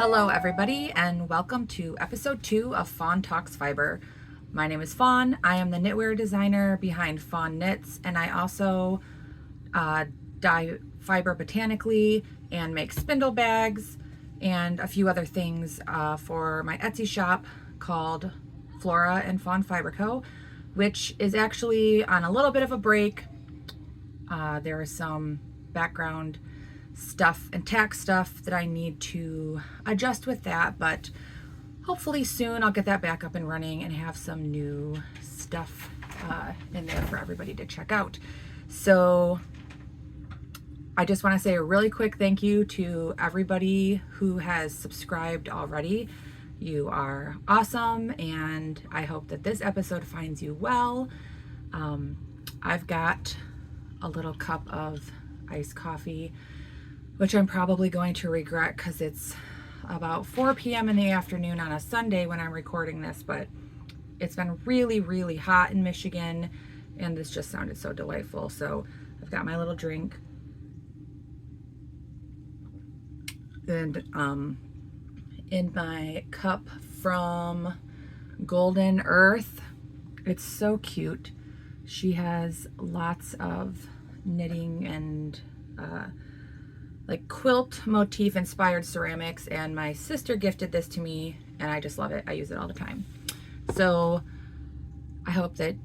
Hello everybody and welcome to episode 2 of Fawn Talks Fiber. My name is Fawn. I am the knitwear designer behind Fawn Knits, and I also dye fiber botanically and make spindle bags and a few other things for my Etsy shop called Flora and Fawn Fiber Co., which is actually on a little bit of a break. There is some background stuff and tax stuff that I need to adjust with that, but hopefully soon I'll get that back up and running and have some new stuff in there for everybody to check out. So I just want to say a really quick thank you to everybody who has subscribed already. You are awesome, and I hope that this episode finds you well. I've got a little cup of iced coffee, which I'm probably going to regret because it's about 4 p.m. in the afternoon on a Sunday when I'm recording this, but it's been really, really hot in Michigan, and this just sounded so delightful. So I've got my little drink, and in my cup from Golden Earth. It's so cute. She has lots of knitting and like quilt motif inspired ceramics, and my sister gifted this to me and I just love it. I use it all the time. So I hope that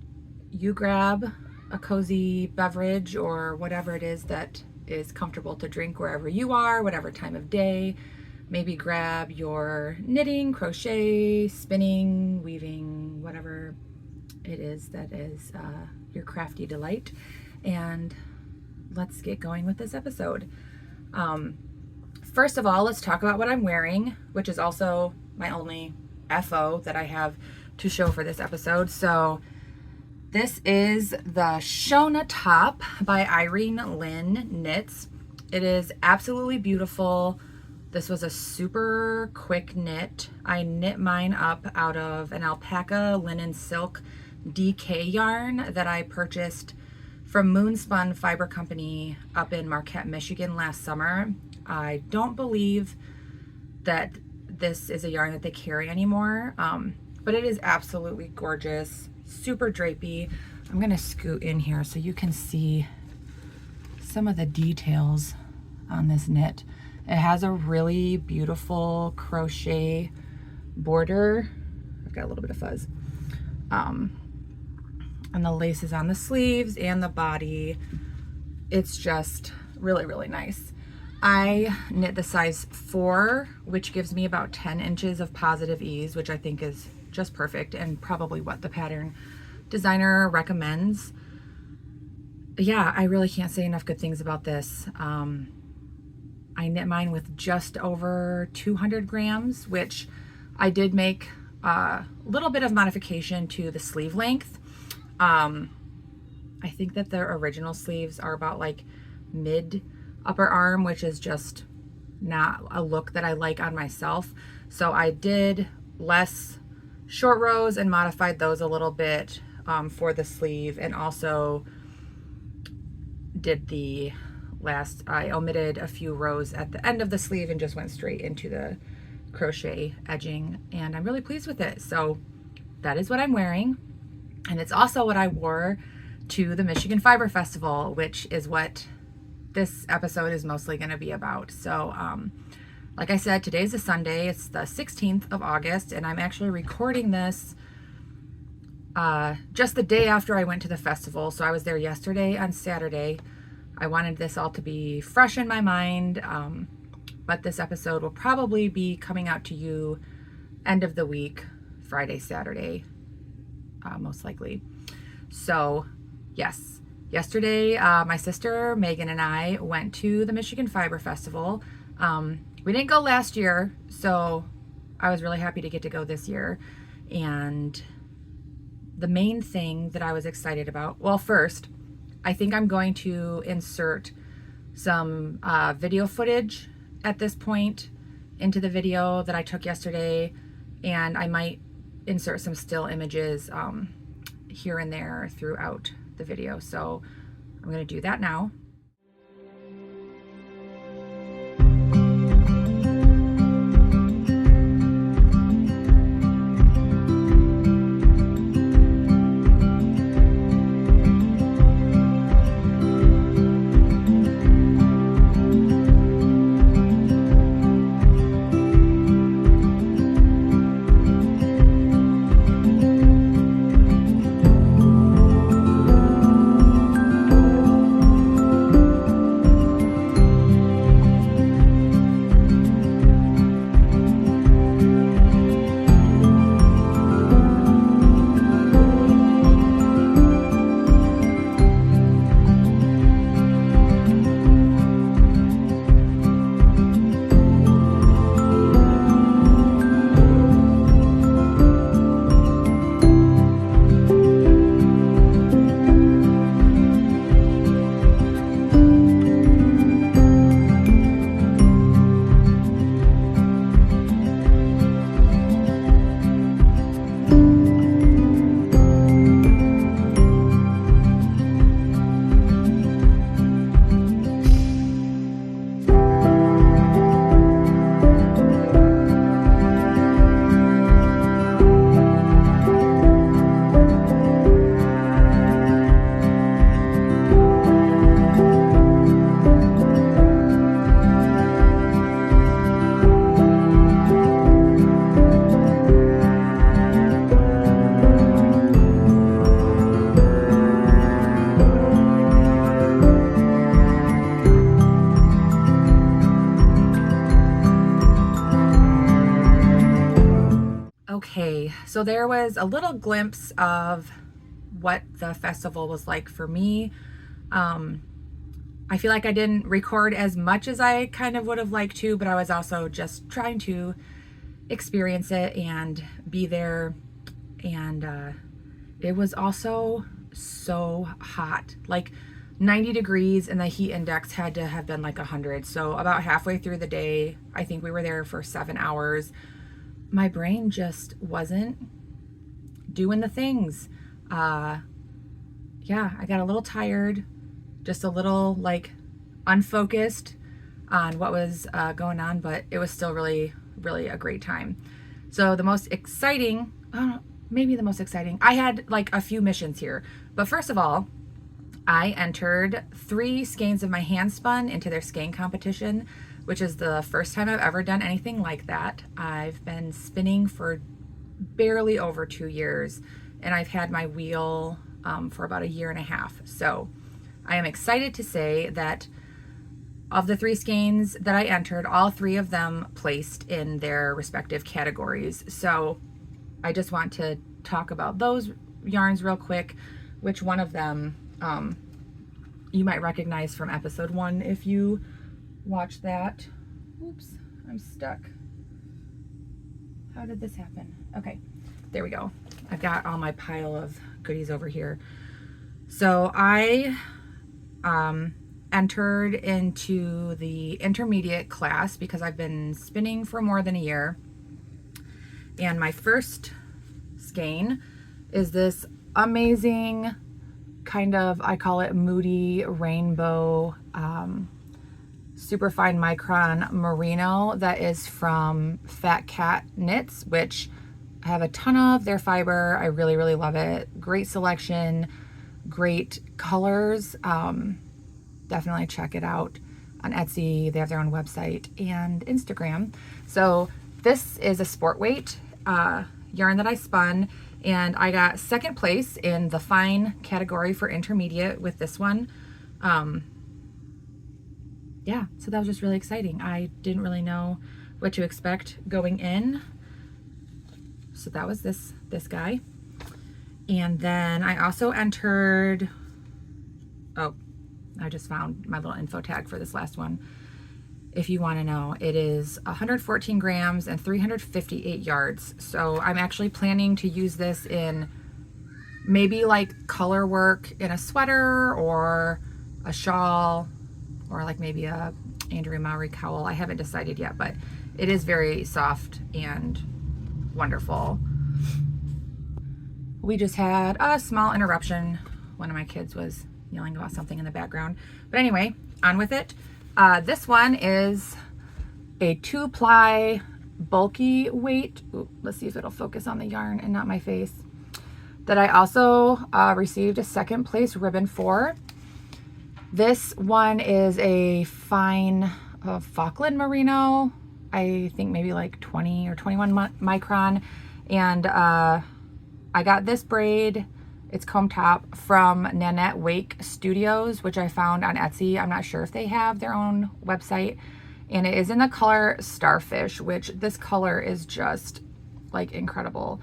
you grab a cozy beverage or whatever it is that is comfortable to drink wherever you are, whatever time of day. Maybe grab your knitting, crochet, spinning, weaving, whatever it is that is your crafty delight, and let's get going with this episode. First of all, let's talk about what I'm wearing, which is also my only FO that I have to show for this episode. So this is the Shona top by Irene Lynn Knits. It is absolutely beautiful. This was a super quick knit. I knit mine up out of an alpaca linen silk DK yarn that I purchased from Moonspun Fiber Company up in Marquette, Michigan last summer. I don't believe that this is a yarn that they carry anymore, but it is absolutely gorgeous, super drapey. I'm gonna scoot in here so you can see some of the details on this knit. It has a really beautiful crochet border. I've got a little bit of fuzz. And the laces on the sleeves and the body. It's just really, really nice. I knit the size 4, which gives me about 10 inches of positive ease, which I think is just perfect and probably what the pattern designer recommends. Yeah, I really can't say enough good things about this. I knit mine with just over 200 grams, which I did make a little bit of modification to the sleeve length. I think that the original sleeves are about like mid upper arm, which is just not a look that I like on myself. So I did less short rows and modified those a little bit for the sleeve, and also did the last, I omitted a few rows at the end of the sleeve and just went straight into the crochet edging, and I'm really pleased with it. So that is what I'm wearing. And it's also what I wore to the Michigan Fiber Festival, which is what this episode is mostly going to be about. So, like I said, today's a Sunday. It's the 16th of August, and I'm actually recording this just the day after I went to the festival. So I was there yesterday on Saturday. I wanted this all to be fresh in my mind, but this episode will probably be coming out to you end of the week, Friday, Saturday. Most likely. So yes, yesterday my sister Megan and I went to the Michigan Fiber Festival. We didn't go last year, so I was really happy to get to go this year. And the main thing that I was excited about, well, first, I think I'm going to insert some video footage at this point into the video that I took yesterday, and I might insert some still images here and there throughout the video. So I'm going to do that now. So there was a little glimpse of what the festival was like for me. I feel like I didn't record as much as I kind of would have liked to, but I was also just trying to experience it and be there. And it was also so hot, like 90 degrees, and the heat index had to have been like 100. So about halfway through the day, I think we were there for 7 hours, my brain just wasn't doing the things. Yeah, I got a little tired, just a little like unfocused on what was going on, but it was still really, really a great time. So the most exciting, maybe the most exciting, I had like a few missions here. But first of all, I entered 3 skeins of my handspun into their skein competition, which is the first time I've ever done anything like that. I've been spinning for barely over 2 years, and I've had my wheel for about 1.5 years. So I am excited to say that of the 3 skeins that I entered, all 3 of them placed in their respective categories. So I just want to talk about those yarns real quick, which one of them you might recognize from episode 1 if you watch that. Oops, I'm stuck. How did this happen? Okay, there we go. I've got all my pile of goodies over here. So I entered into the intermediate class because I've been spinning for more than 1 year. And my first skein is this amazing kind of, I call it moody rainbow, super fine micron merino that is from Fat Cat Knits, which I have a ton of their fiber. I really, really love it. Great selection, great colors. Definitely check it out on Etsy. They have their own website and Instagram. So this is a sport weight yarn that I spun, and I got 2nd place in the fine category for intermediate with this one. Yeah, so that was just really exciting. I didn't really know what to expect going in. So that was this guy. And then I also entered, oh, I just found my little info tag for this last one. If you want to know, it is 114 grams and 358 yards. So I'm actually planning to use this in maybe like color work in a sweater or a shawl, or like maybe a Andrea Mowry cowl. I haven't decided yet, but it is very soft and wonderful. We just had a small interruption. One of my kids was yelling about something in the background. But anyway, on with it. This one is a 2-ply bulky weight. Ooh, let's see if it'll focus on the yarn and not my face. That I also received a 2nd place ribbon for. This one is a fine Falkland merino. I think maybe like 20 or 21 micron. And I got this braid. It's comb top from Nanette Wake Studios, which I found on Etsy. I'm not sure if they have their own website. And it is in the color Starfish, which this color is just like incredible.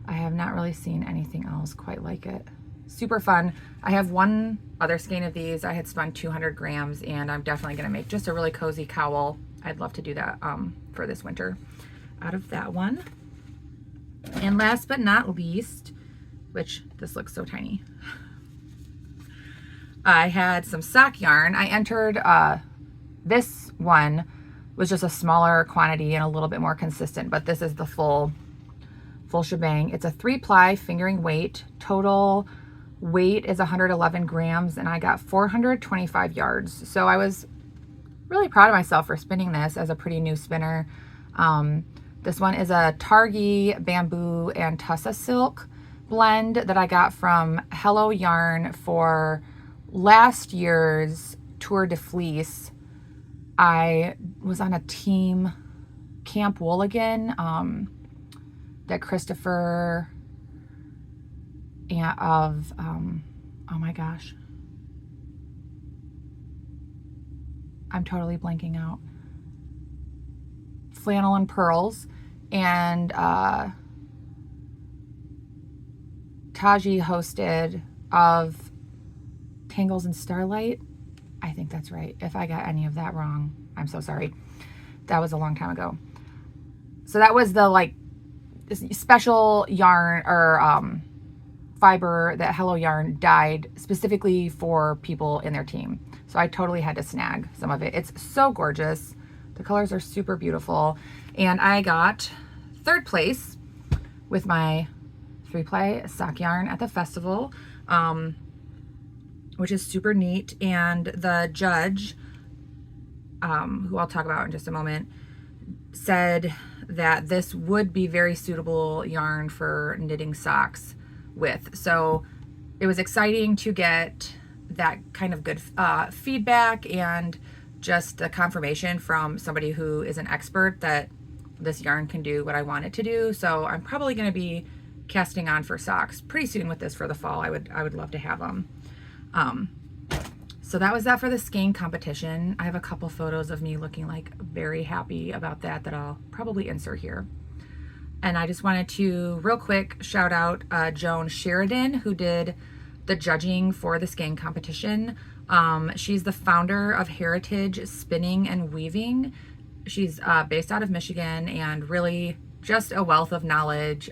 I have not really seen anything else quite like it. Super fun. I have one other skein of these. I had spun 200 grams, and I'm definitely gonna make just a really cozy cowl. I'd love to do that for this winter out of that one. And last but not least, which this looks so tiny, I had some sock yarn. I entered, this one was just a smaller quantity and a little bit more consistent, but this is the full shebang. It's a 3-ply fingering weight. Total weight is 111 grams, and I got 425 yards. So I was really proud of myself for spinning this as a pretty new spinner. This one is a Targhee bamboo and Tussa silk blend that I got from Hello Yarn for last year's Tour de Fleece. I was on a team Camp Wooligan that Christopher of oh my gosh, I'm totally blanking out. Flannel and Pearls, and Taji hosted of Tangles and Starlight. I think that's right. If I got any of that wrong, I'm so sorry. That was a long time ago. So that was the like special yarn or fiber that Hello Yarn dyed specifically for people in their team. So I totally had to snag some of it. It's so gorgeous. The colors are super beautiful. And I got 3rd place with my 3-ply sock yarn at the festival, which is super neat. And the judge, who I'll talk about in just a moment, said that this would be very suitable yarn for knitting socks with. So it was exciting to get that kind of good feedback and just the confirmation from somebody who is an expert that this yarn can do what I want it to do. So I'm probably going to be casting on for socks pretty soon with this for the fall. I would love to have them. So that was that for the skein competition. I have a couple photos of me looking like very happy about that I'll probably insert here. And I just wanted to real quick shout out Joan Sheridan, who did the judging for the skein competition. She's the founder of Heritage Spinning and Weaving. She's based out of Michigan and really just a wealth of knowledge.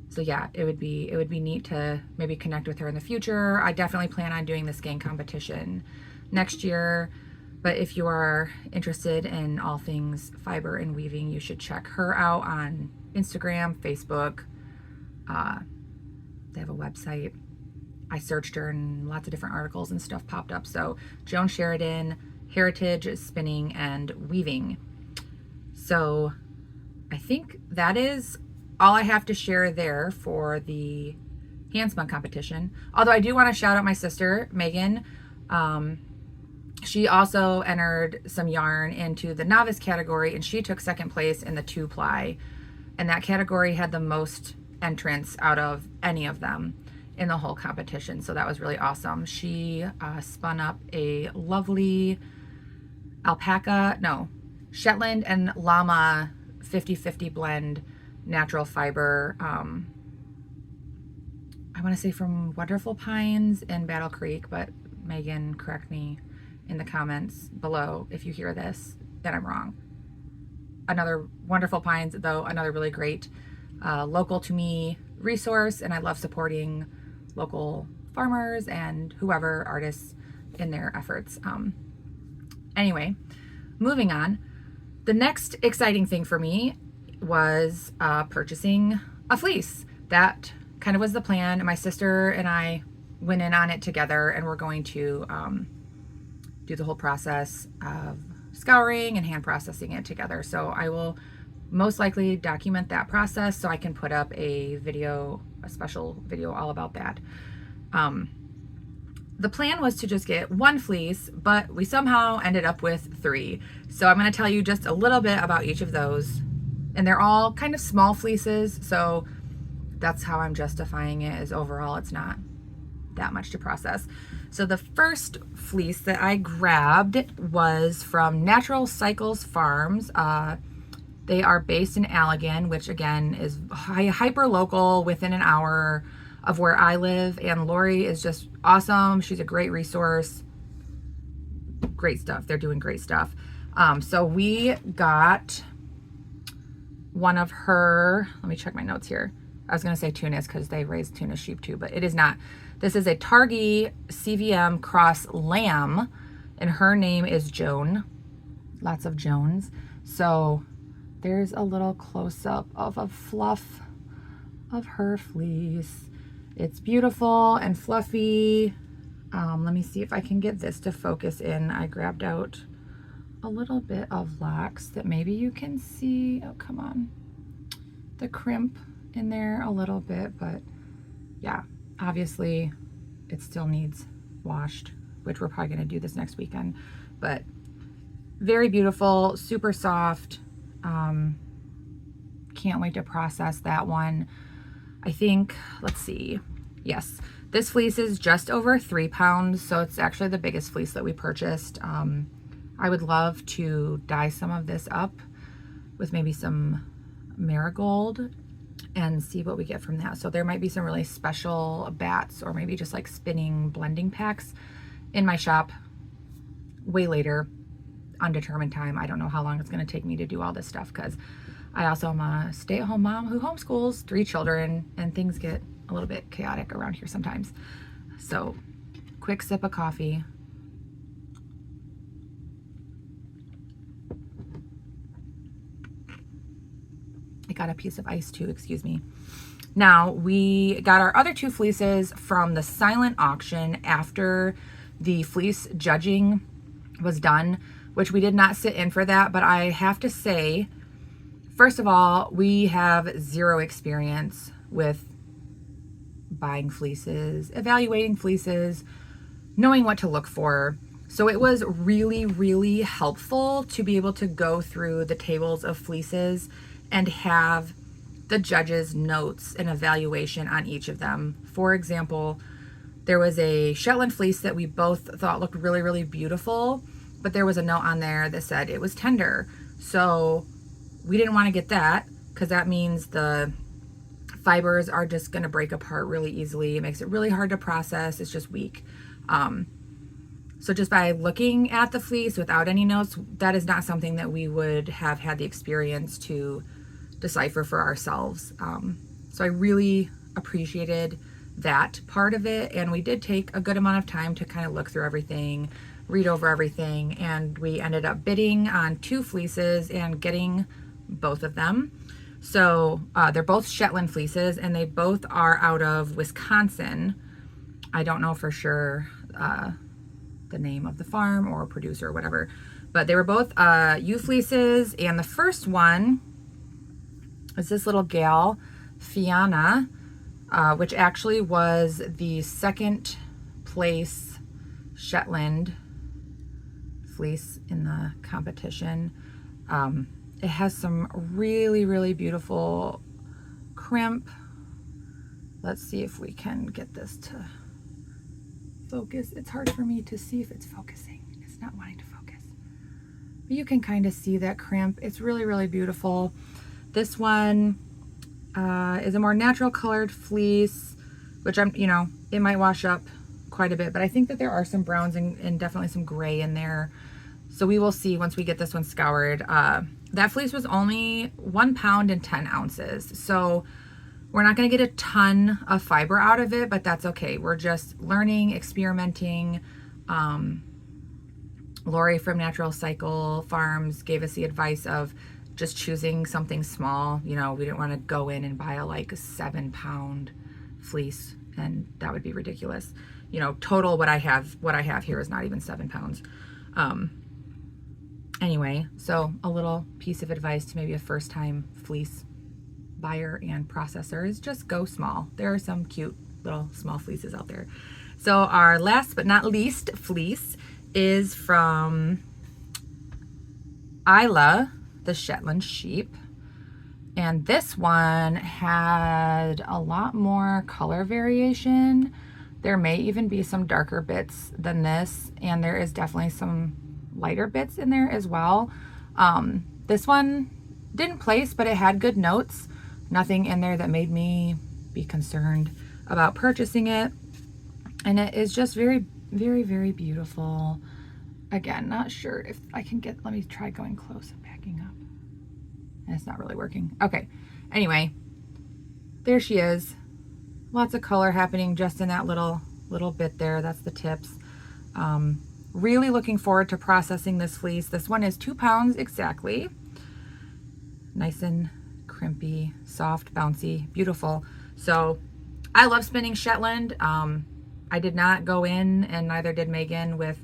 So yeah, it would be neat to maybe connect with her in the future. I definitely plan on doing the skein competition next year. But if you are interested in all things fiber and weaving, you should check her out on Instagram, Facebook. They have a website. I searched her and lots of different articles and stuff popped up. So Joan Sheridan, Heritage Spinning and Weaving. So I think that is all I have to share there for the handspun competition. Although I do want to shout out my sister, Megan. She also entered some yarn into the novice category and she took 2nd place in the 2-ply. And that category had the most entrants out of any of them in the whole competition. So that was really awesome. She spun up a lovely Shetland and llama 50-50 blend natural fiber. I want to say from Wonderful Pines in Battle Creek, but Megan, correct me in the comments below if you hear this, then I'm wrong. Another Wonderful Pines, though, another really great local to me resource, and I love supporting local farmers and whoever artists in their efforts. Anyway, moving on. The next exciting thing for me was purchasing a fleece. That kind of was the plan. My sister and I went in on it together, and we're going to do the whole process of scouring and hand processing it together. So I will most likely document that process so I can put up a special video all about that. The plan was to just get 1 fleece, but we somehow ended up with 3. So I'm going to tell you just a little bit about each of those. And they're all kind of small fleeces, so that's how I'm justifying it, is overall it's not that much to process. So the first fleece that I grabbed was from Natural Cycles Farms. They are based in Allegan, which again is hyper local, within an hour of where I live. And Lori is just awesome. She's a great resource. Great stuff. They're doing great stuff. So we got one of her, let me check my notes here. I was going to say tunas because they raise tuna sheep too, but it is not. This is a Targhee CVM cross lamb, and her name is Joan. Lots of Joans. So there's a little close-up of a fluff of her fleece. It's beautiful and fluffy. Let me see if I can get this to focus in. I grabbed out a little bit of locks that maybe you can see. Oh, come on. The crimp in there a little bit, but yeah, obviously it still needs washed, which we're probably going to do this next weekend. But very beautiful, super soft. Can't wait to process that one. I think, let's see. Yes, this fleece is just over 3 pounds, so it's actually the biggest fleece that we purchased. I would love to dye some of this up with maybe some marigold and see what we get from that. So there might be some really special bats or maybe just like spinning blending packs in my shop way later, undetermined time. I don't know how long it's going to take me to do all this stuff because I also am a stay-at-home mom who homeschools 3 children, and things get a little bit chaotic around here sometimes. So quick sip of coffee. I got a piece of ice too, excuse me. Now we got our other 2 fleeces from the silent auction after the fleece judging was done, which we did not sit in for that, but I have to say, first of all, we have 0 experience with buying fleeces, evaluating fleeces, knowing what to look for. So it was really, really helpful to be able to go through the tables of fleeces and have the judge's notes and evaluation on each of them. For example, there was a Shetland fleece that we both thought looked really, really beautiful, but there was a note on there that said it was tender. So we didn't want to get that because that means the fibers are just going to break apart really easily. It makes it really hard to process. It's just weak. So just by looking at the fleece without any notes, that is not something that we would have had the experience to decipher for ourselves. So I really appreciated that part of it. And we did take a good amount of time to kind of look through everything, read over everything. And we ended up bidding on 2 fleeces and getting both of them. So they're both Shetland fleeces and they both are out of Wisconsin. I don't know for sure the name of the farm or producer or whatever, but they were both ewe fleeces. And the first one is this little gal, Fiona, which actually was the 2nd place Shetland fleece in the competition. It has some really, really beautiful crimp. Let's see if we can get this to focus. It's hard for me to see if it's focusing. It's not wanting to focus. But you can kind of see that crimp. It's really, really beautiful. This one is a more natural colored fleece, which it might wash up quite a bit, but I think that there are some browns and definitely some gray in there. So we will see once we get this one scoured. That fleece was only 1 pound and 10 ounces. So we're not going to get a ton of fiber out of it, but that's okay. We're just learning, experimenting. Lori from Natural Cycle Farms gave us the advice of just choosing something small. We didn't want to go in and buy a 7-pound fleece, and that would be ridiculous. Total what I have here is not even 7 pounds. Anyway, so a little piece of advice to maybe a first-time fleece buyer and processor is just go small. There are some cute little small fleeces out there. So our last but not least fleece is from Isla, the Shetland sheep. And this one had a lot more color variation. There may even be some darker bits than this, and there is definitely some lighter bits in there as well. This one didn't place, but it had good notes. Nothing in there that made me be concerned about purchasing it. And it is just very, very, very beautiful. Again, not sure if I can get, let me try going close and backing up. And it's not really working. Okay. Anyway, there she is. Lots of color happening just in that little bit there. That's the tips. Really looking forward to processing this fleece. This one is 2 pounds exactly. Nice and crimpy, soft, bouncy, beautiful. So I love spinning Shetland. I did not go in, and neither did Megan, with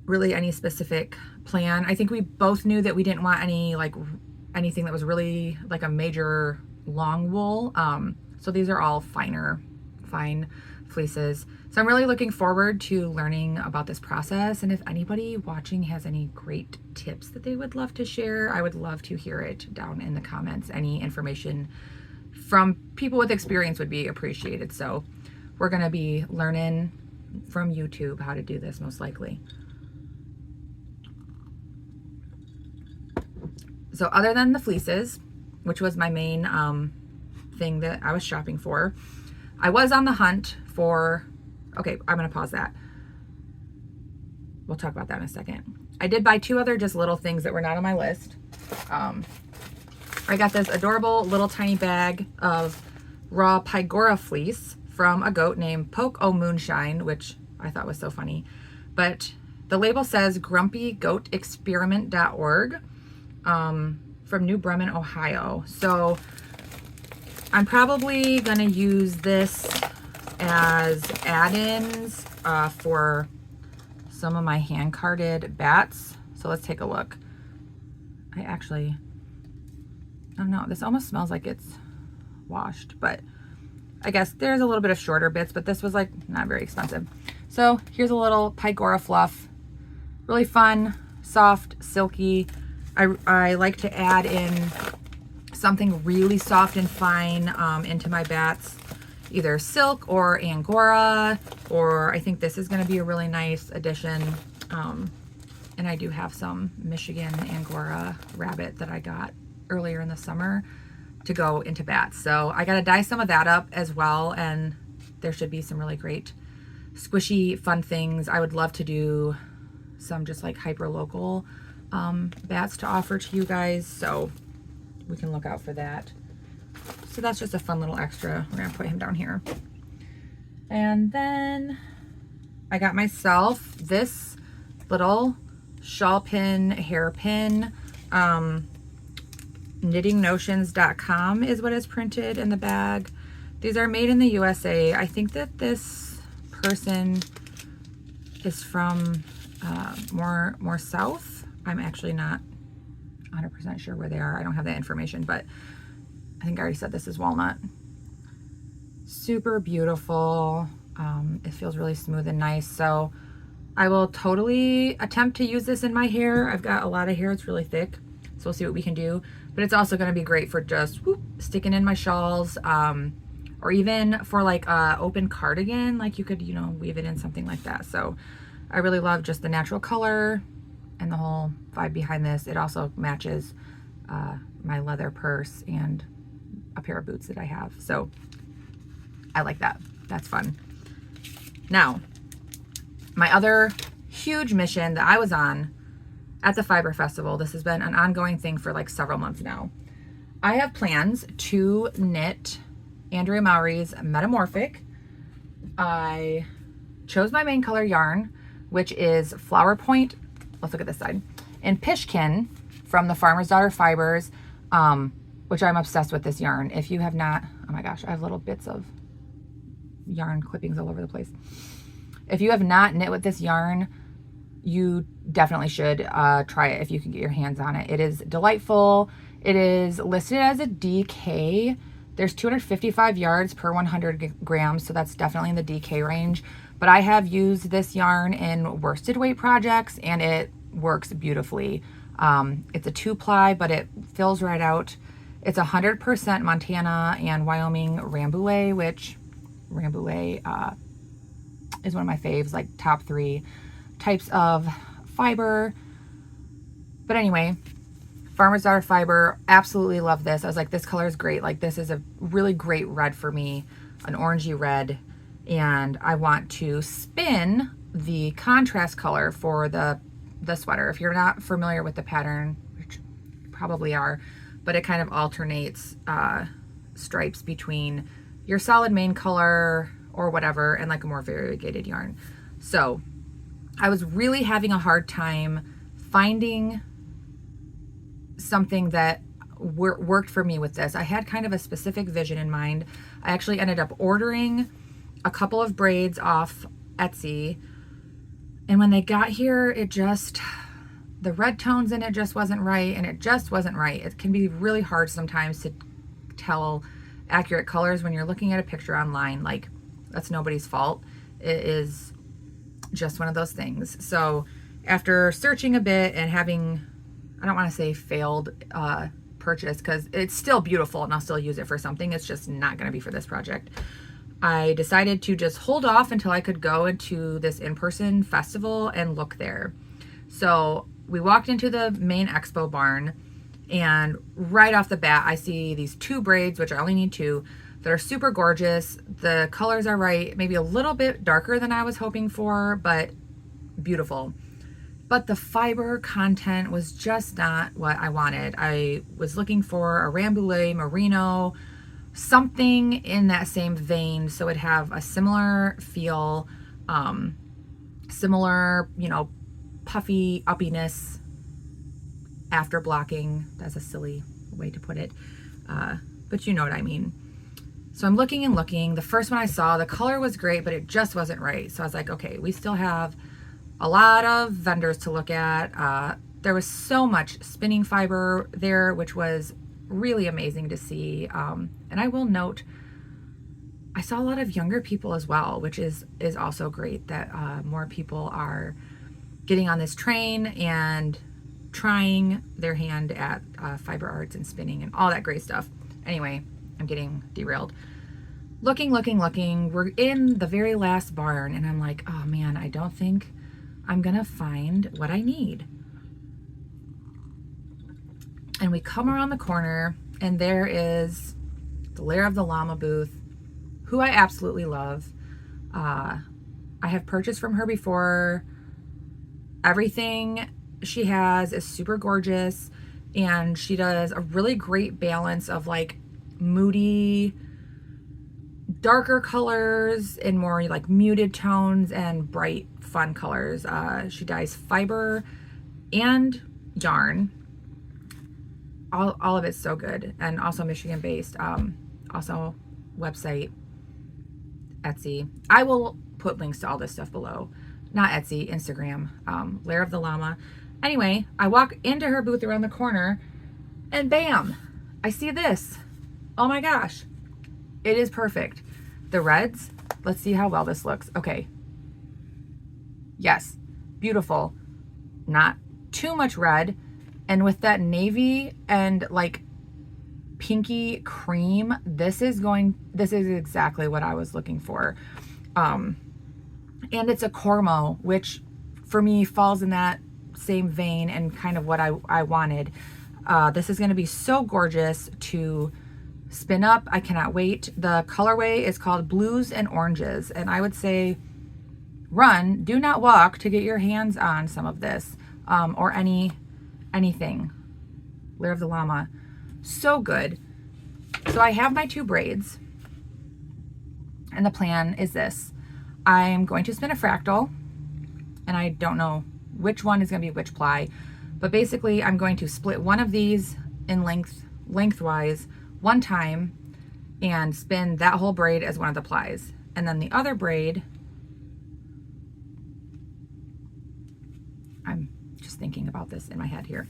really any specific plan. I think we both knew that we didn't want anything that was really like a major long wool. So these are all fine fleeces. So I'm really looking forward to learning about this process. And if anybody watching has any great tips that they would love to share, I would love to hear it down in the comments. Any information from people with experience would be appreciated. So we're going to be learning from YouTube how to do this most likely. So other than the fleeces, which was my main thing that I was shopping for. I was on the hunt for, okay, I'm going to pause that. We'll talk about that in a second. I did buy 2 other just little things that were not on my list. I got this adorable little tiny bag of raw Pygora fleece from a goat named Poke O Moonshine, which I thought was so funny. But the label says grumpygoatexperiment.org from New Bremen, Ohio. So I'm probably going to use this as add-ins for some of my hand-carded bats. So let's take a look. I don't know, this almost smells like it's washed, but I guess there's a little bit of shorter bits, but this was like not very expensive. So here's a little Pygora fluff. Really fun, soft, silky. I like to add in something really soft and fine into my bats, either silk or Angora, or I think this is going to be a really nice addition. And I do have some Michigan Angora rabbit that I got earlier in the summer to go into bats. So I got to dye some of that up as well, and there should be some really great squishy fun things. I would love to do some just like hyper local bats to offer to you guys, so we can look out for that. So that's just a fun little extra. We're gonna put him down here. And then I got myself this little shawl pin hairpin. knittingnotions.com is what is printed in the bag. These are made in the USA. I think that this person is from more south. I'm actually not 100% sure where they are. I don't have that information, but I think I already said this is walnut. Super beautiful. It feels really smooth and nice. So I will totally attempt to use this in my hair. I've got a lot of hair. It's really thick. So we'll see what we can do. But it's also going to be great for just sticking in my shawls, or even for like a open cardigan. Like you could, you know, weave it in something like that. So I really love just the natural color and the whole vibe behind this. It also matches my leather purse and a pair of boots that I have. So I like that. That's fun. Now, my other huge mission that I was on at the Fiber Festival, this has been an ongoing thing for like several months now. I have plans to knit Andrea Mowry's Metamorphic. I chose my main color yarn, which is Flower Point. Let's look at this side. And Pishkin from the Farmer's Daughter Fibers, which I'm obsessed with this yarn. If you have not, oh my gosh, I have little bits of yarn clippings all over the place. If you have not knit with this yarn, you definitely should try it if you can get your hands on it. It is delightful. It is listed as a DK. There's 255 yards per 100 grams, so that's definitely in the DK range. But I have used this yarn in worsted weight projects, and it works beautifully. It's a 2-ply, but it fills right out. It's 100% Montana and Wyoming Rambouillet, which Rambouillet is one of my faves, like top 3 types of fiber. But anyway, Farmer's Daughter Fiber, absolutely love this. I was like, this color is great. Like, this is a really great red for me, an orangey red. And I want to spin the contrast color for the sweater. If you're not familiar with the pattern, which you probably are, but it kind of alternates stripes between your solid main color or whatever and like a more variegated yarn. So I was really having a hard time finding something that worked for me with this. I had kind of a specific vision in mind. I actually ended up ordering a couple of braids off Etsy, and when they got here, it just, the red tones in it just wasn't right, and it just wasn't right. It can be really hard sometimes to tell accurate colors when you're looking at a picture online. Like, that's nobody's fault. It is just one of those things. So after searching a bit and having, I don't want to say failed purchase, because it's still beautiful and I'll still use it for something, it's just not going to be for this project, I decided to just hold off until I could go into this in-person festival and look there. So we walked into the main expo barn, And right off the bat, I see these 2 braids, which I only need 2, that are super gorgeous. The colors are right, maybe a little bit darker than I was hoping for, but beautiful. But the fiber content was just not what I wanted. I was looking for a rambouillet merino, something in that same vein, so it'd have a similar feel, similar, you know, puffy uppiness after blocking. That's a silly way to put it, but you know what I mean. So I'm looking and looking. The first one I saw, the color was great, but it just wasn't right. So I was like, okay, we still have a lot of vendors to look at. There was so much spinning fiber there, which was really amazing to see. And I will note, I saw a lot of younger people as well, which is also great that more people are getting on this train and trying their hand at fiber arts and spinning and all that great stuff. Anyway, I'm getting derailed. Looking. We're in the very last barn, and I'm like, oh man, I don't think I'm gonna find what I need. And we come around the corner, and there is the Lair of the Llama booth, who I absolutely love. I have purchased from her before. Everything she has is super gorgeous, and she does a really great balance of like moody, darker colors and more like muted tones and bright, fun colors. She dyes fiber and yarn. All of it's so good, and also Michigan based. Also website, Etsy. I will put links to all this stuff below. Not Etsy, Instagram, Lair of the Llama. Anyway, I walk into her booth around the corner, and bam, I see this. Oh my gosh, it is perfect. The reds, let's see how well this looks. Okay, yes, beautiful. Not too much red, and with that navy and like pinky cream, this is exactly what I was looking for. And it's a cormo, which for me falls in that same vein and kind of what I wanted. This is going to be so gorgeous to spin up. I cannot wait. The colorway is called Blues and Oranges, and I would say run, do not walk, to get your hands on some of this, or anything. Lair of the Llama, so good. So I have my 2 braids, and the plan is this. I'm going to spin a fractal, and I don't know which one is going to be which ply, but basically I'm going to split one of these in lengthwise one time and spin that whole braid as one of the plies. And then the other braid, I'm just thinking about this in my head here.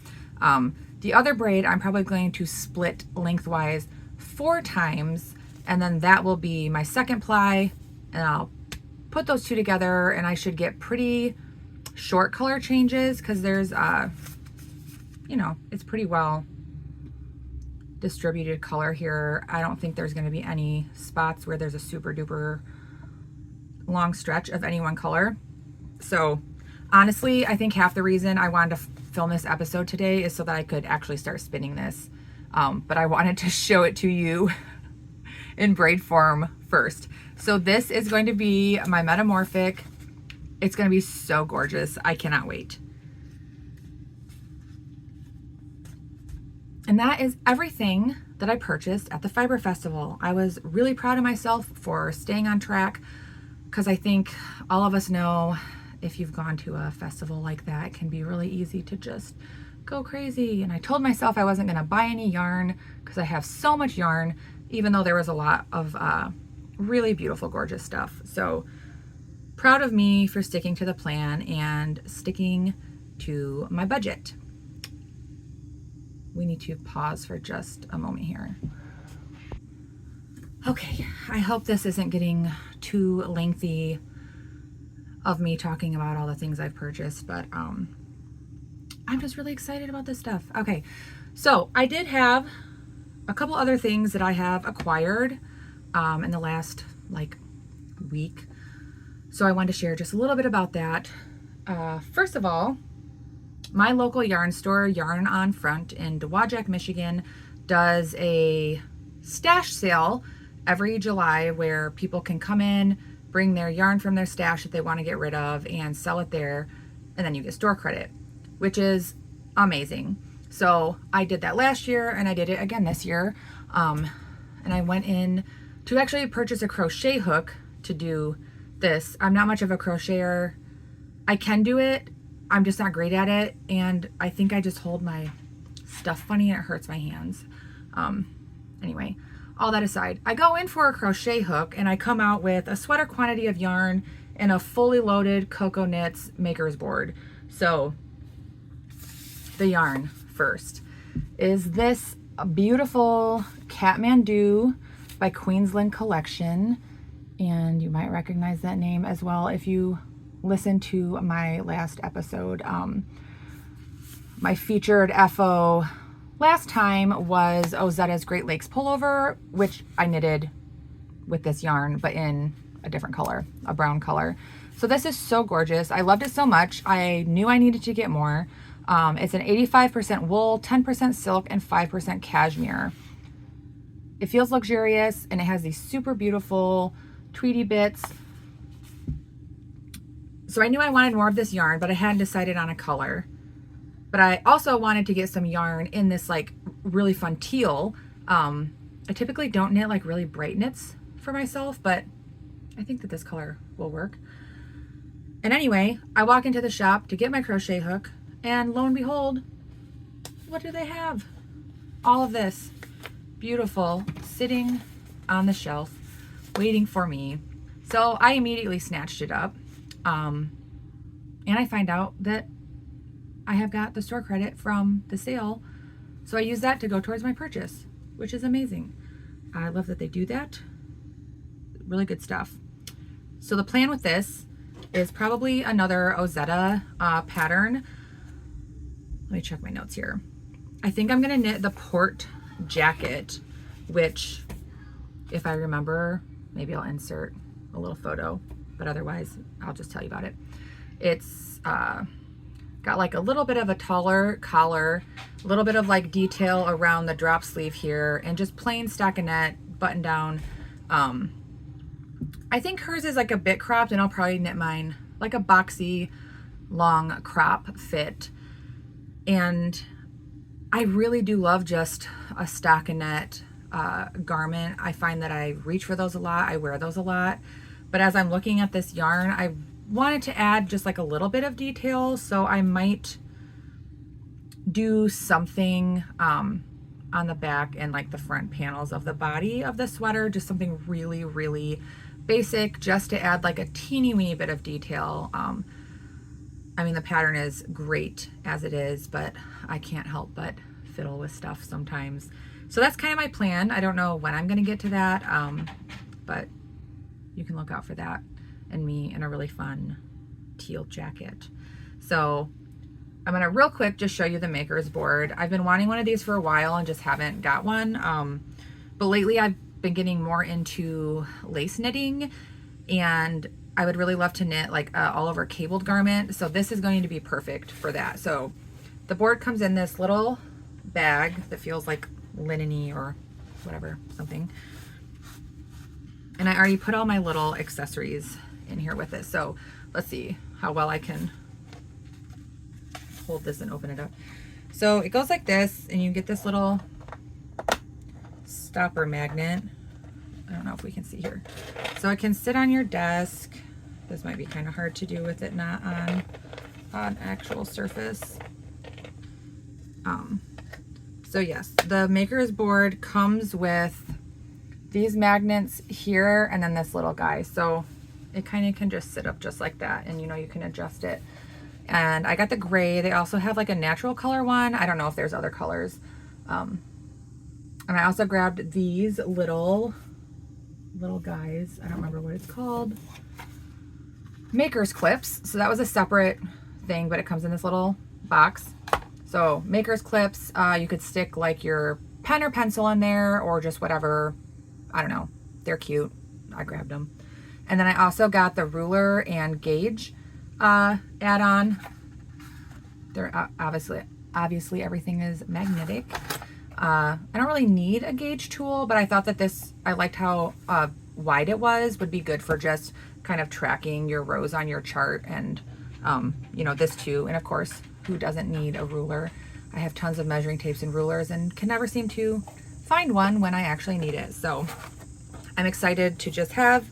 The other braid I'm probably going to split lengthwise 4 times, and then that will be my second ply, and I'll put those 2 together, and I should get pretty short color changes because there's you know, it's pretty well distributed color here. I don't think there's going to be any spots where there's a super duper long stretch of any one color. So honestly, I think half the reason I wanted to film this episode today is so that I could actually start spinning this, but I wanted to show it to you in braid form first. So this is going to be my metamorphic. It's going to be so gorgeous. I cannot wait. And that is everything that I purchased at the Fiber Festival. I was really proud of myself for staying on track, because I think all of us know if you've gone to a festival like that, it can be really easy to just go crazy. And I told myself I wasn't going to buy any yarn because I have so much yarn, even though there was a lot of really beautiful, gorgeous stuff. So proud of me for sticking to the plan and sticking to my budget. We need to pause for just a moment here. Okay, I hope this isn't getting too lengthy of me talking about all the things I've purchased, but I'm just really excited about this stuff. Okay, so I did have a couple other things that I have acquired in the last like week. So I wanted to share just a little bit about that. First of all, My local yarn store, Yarn on Front in Dowagiac, Michigan, does a stash sale every July where people can come in, bring their yarn from their stash that they want to get rid of and sell it there, and then you get store credit, which is amazing. So I did that last year and I did it again this year. And I went in to actually purchase a crochet hook to do this. I'm not much of a crocheter. I can do it, I'm just not great at it, and I think I just hold my stuff funny and it hurts my hands. Anyway, all that aside, I go in for a crochet hook and I come out with a sweater quantity of yarn and a fully loaded Cocoa Knits maker's board. So the yarn first is this beautiful Kathmandu by Queensland collection, and you might recognize that name as well if you listen to my last episode. My featured FO last time was Ozetta's Great Lakes pullover, which I knitted with this yarn, but in a different color, a brown color. So this is so gorgeous. I loved it so much. I knew I needed to get more. It's an 85% wool, 10% silk, and 5% cashmere. It feels luxurious, and it has these super beautiful tweedy bits. So I knew I wanted more of this yarn, but I hadn't decided on a color. But I also wanted to get some yarn in this like really fun teal. I typically don't knit like really bright knits for myself, but I think that this color will work. And anyway, I walk into the shop to get my crochet hook, and lo and behold, what do they have? All of this beautiful sitting on the shelf waiting for me. So I immediately snatched it up. And I find out that I have got the store credit from the sale. So I use that to go towards my purchase, which is amazing. I love that they do that. Really good stuff. So the plan with this is probably another Ozetta pattern. Let me check my notes here. I think I'm gonna knit the port jacket, which if I remember, maybe I'll insert a little photo, but otherwise I'll just tell you about it. It's got like a little bit of a taller collar, a little bit of like detail around the drop sleeve here, and just plain stockinette button down. I think hers is like a bit cropped, and I'll probably knit mine like a boxy long crop fit. And I really do love just a stockinette garment. I find that I reach for those a lot. I wear those a lot. But as I'm looking at this yarn, I wanted to add just like a little bit of detail. So I might do something on the back and like the front panels of the body of the sweater. Just something really, really basic, just to add like a teeny weeny bit of detail. I mean, the pattern is great as it is, but I can't help but fiddle with stuff sometimes. So that's kind of my plan. I don't know when I'm going to get to that, but you can look out for that and me in a really fun teal jacket. So I'm going to real quick just show you the maker's board. I've been wanting one of these for a while and just haven't got one. But lately I've been getting more into lace knitting, and I would really love to knit like a all over cabled garment. So this is going to be perfect for that. So the board comes in this little bag that feels like linen-y or whatever, something. And I already put all my little accessories in here with it. So let's see how well I can hold this and open it up. So it goes like this, and you get this little stopper magnet. I don't know if we can see here. So it can sit on your desk. This might be kind of hard to do with it not on an actual surface. So yes, the maker's board comes with these magnets here and then this little guy. So it kind of can just sit up just like that, and you know, you can adjust it. And I got the gray. They also have like a natural color one. I don't know if there's other colors. And I also grabbed these little guys. I don't remember what it's called. Maker's clips. So that was a separate thing, but it comes in this little box. So maker's clips, you could stick like your pen or pencil in there, or just whatever. I don't know. They're cute. I grabbed them. And then I also got the ruler and gauge add-on. They're obviously everything is magnetic. I don't really need a gauge tool, but I thought that I liked how wide it would be good for just kind of tracking your rows on your chart, and you know, this too. And of course, who doesn't need a ruler? I have tons of measuring tapes and rulers and can never seem to find one when I actually need it. So I'm excited to just have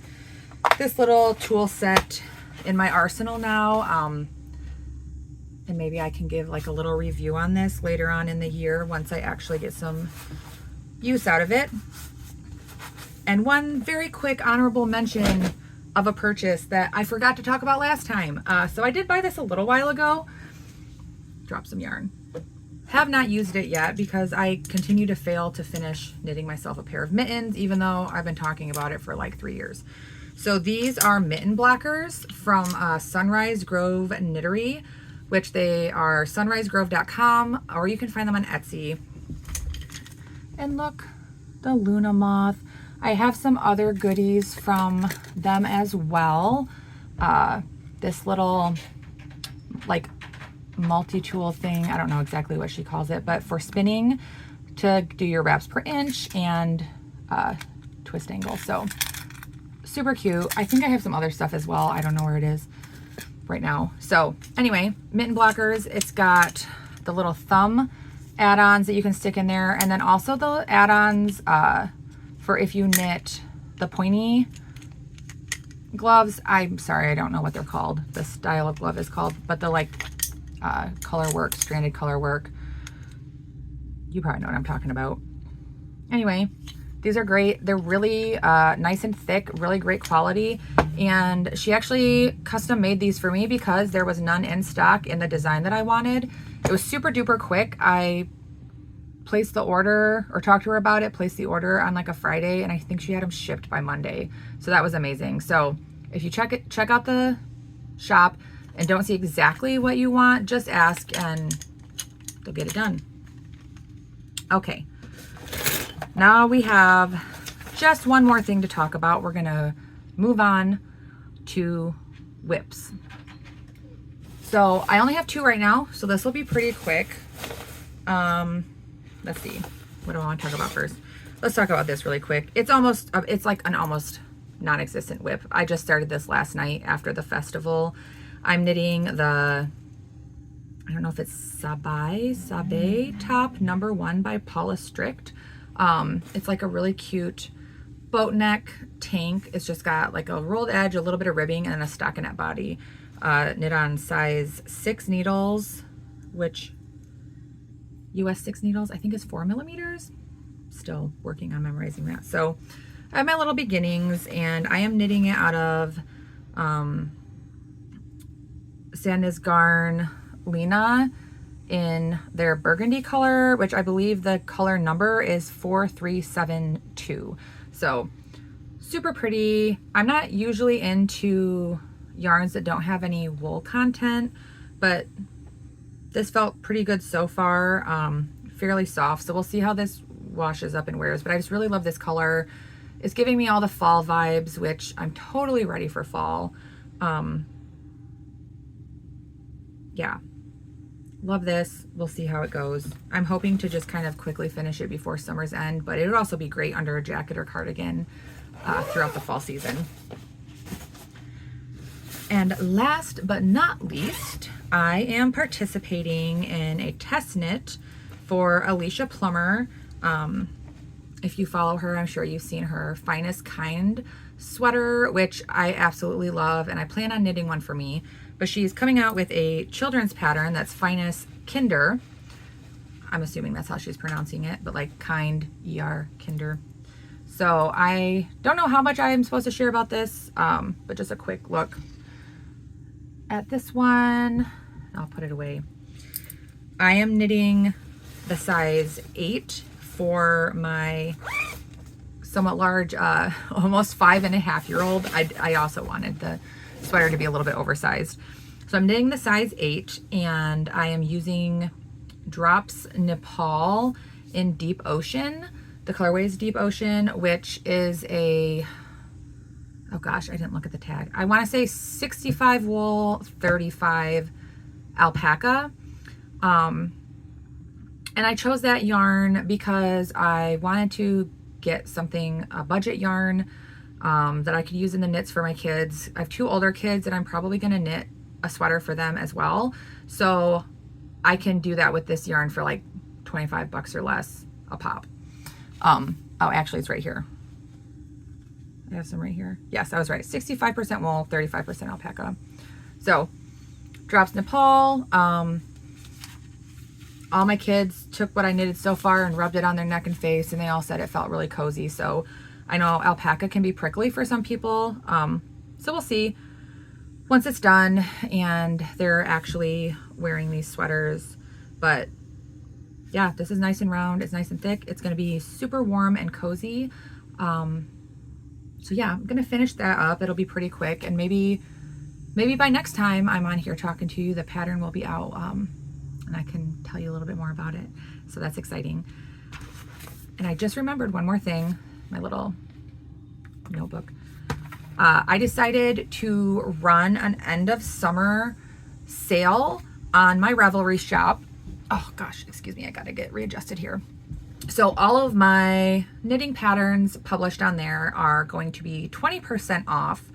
this little tool set in my arsenal now. And maybe I can give like a little review on this later on in the year once I actually get some use out of it. And one very quick honorable mention of a purchase that I forgot to talk about last time. So I did buy this a little while ago. Drop some yarn. Have not used it yet because I continue to fail to finish knitting myself a pair of mittens, even though I've been talking about it for like 3 years. So these are mitten blockers from Sunrise Grove Knittery, which they are sunrisegrove.com, or you can find them on Etsy. And look, the Luna moth. I have some other goodies from them as well. This little like multi-tool thing, I don't know exactly what she calls it, but for spinning to do your wraps per inch and twist angle. So super cute. I think I have some other stuff as well. I don't know where it is right now. So anyway, mitten blockers. It's got the little thumb add-ons that you can stick in there, and then also the add-ons for if you knit the pointy gloves. I'm sorry, I don't know what they're called. The style of glove is called, but the like color work, stranded color work. You probably know what I'm talking about. Anyway, these are great. They're really nice and thick, really great quality. And she actually custom made these for me because there was none in stock in the design that I wanted. It was super duper quick. I placed the order, or talked to her about it, placed the order on like a Friday, and I think she had them shipped by Monday. So that was amazing. So if you check out the shop and don't see exactly what you want, just ask and they'll get it done. Okay. Now we have just one more thing to talk about. We're gonna move on to whips. So I only have 2 right now, so this will be pretty quick. Let's see, what do I want to talk about first? Let's talk about this really quick. It's like an almost non-existent whip. I just started this last night after the festival. I'm knitting the, I don't know if it's Sabe top number 1 by Paula Strict. It's like a really cute boat neck tank. It's just got like a rolled edge, a little bit of ribbing, and a stockinette body. Knit on size 6 needles, which US 6 needles I think is 4 millimeters. Still working on memorizing that. So I have my little beginnings, and I am knitting it out of Sandnes Garn Lena in their burgundy color, which I believe the color number is 4372. So super pretty. I'm not usually into yarns that don't have any wool content, but this felt pretty good so far. Fairly soft, so we'll see how this washes up and wears, but I just really love this color. It's giving me all the fall vibes, which I'm totally ready for fall. Yeah, love this. We'll see how it goes. I'm hoping to just kind of quickly finish it before summer's end, but it would also be great under a jacket or cardigan throughout the fall season. And last but not least, I am participating in a test knit for Alicia Plummer. If you follow her, I'm sure you've seen her Finest Kind sweater, which I absolutely love, and I plan on knitting one for me. But she's coming out with a children's pattern that's Finest Kinder. I'm assuming that's how she's pronouncing it, but like kind, ER, Kinder. So I don't know how much I'm supposed to share about this, but just a quick look at this one. I'll put it away. I am knitting the size 8 for my somewhat large, almost 5.5-year-old. I also wanted the sweater to be a little bit oversized. So I'm knitting the size 8, and I am using Drops Nepal in Deep Ocean. The colorway is Deep Ocean, which is a, oh gosh, I didn't look at the tag. I want to say 65 wool, 35 alpaca. And I chose that yarn because I wanted to get something, a budget yarn, that I could use in the knits for my kids. I have 2 older kids and I'm probably gonna knit a sweater for them as well. So I can do that with this yarn for like 25 bucks or less a pop. Oh, actually it's right here. I have some right here. Yes, I was right. 65% wool, 35% alpaca. So Drops Nepal. All my kids took what I knitted so far and rubbed it on their neck and face, and they all said it felt really cozy. So I know alpaca can be prickly for some people. So we'll see once it's done and they're actually wearing these sweaters. But yeah, this is nice and round. It's nice and thick. It's going to be super warm and cozy. So yeah, I'm going to finish that up. It'll be pretty quick, and maybe by next time I'm on here talking to you, the pattern will be out, and I can tell you a little bit more about it. So that's exciting. And I just remembered one more thing, my little notebook. I decided to run an end of summer sale on my Revelry shop. Oh gosh, excuse me, I gotta get readjusted here. So all of my knitting patterns published on there are going to be 20% off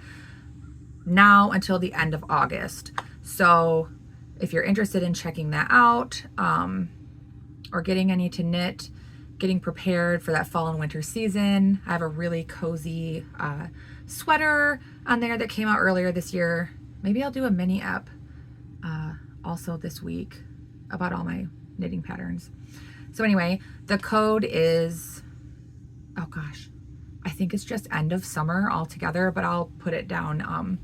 now until the end of August. So if you're interested in checking that out, or getting any to knit, getting prepared for that fall and winter season, I have a really cozy sweater on there that came out earlier this year. Maybe I'll do a mini ep also this week about all my knitting patterns. So anyway, the code is, oh gosh, I think it's just end of summer altogether, but I'll put it down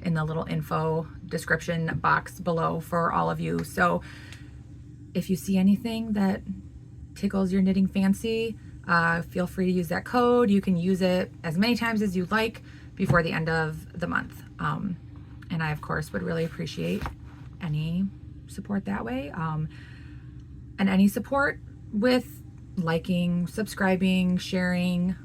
in the little info description box below for all of you. So if you see anything that tickles your knitting fancy, feel free to use that code. You can use it as many times as you like before the end of the month. And I, of course, would really appreciate any support that way. And any support with liking, subscribing, sharing,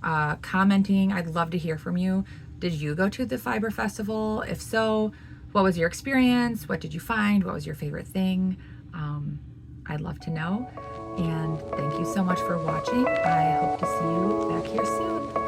commenting. I'd love to hear from you. Did you go to the Fiber Festival? If so, what was your experience? What did you find? What was your favorite thing? I'd love to know. And thank you so much for watching. I hope to see you back here soon.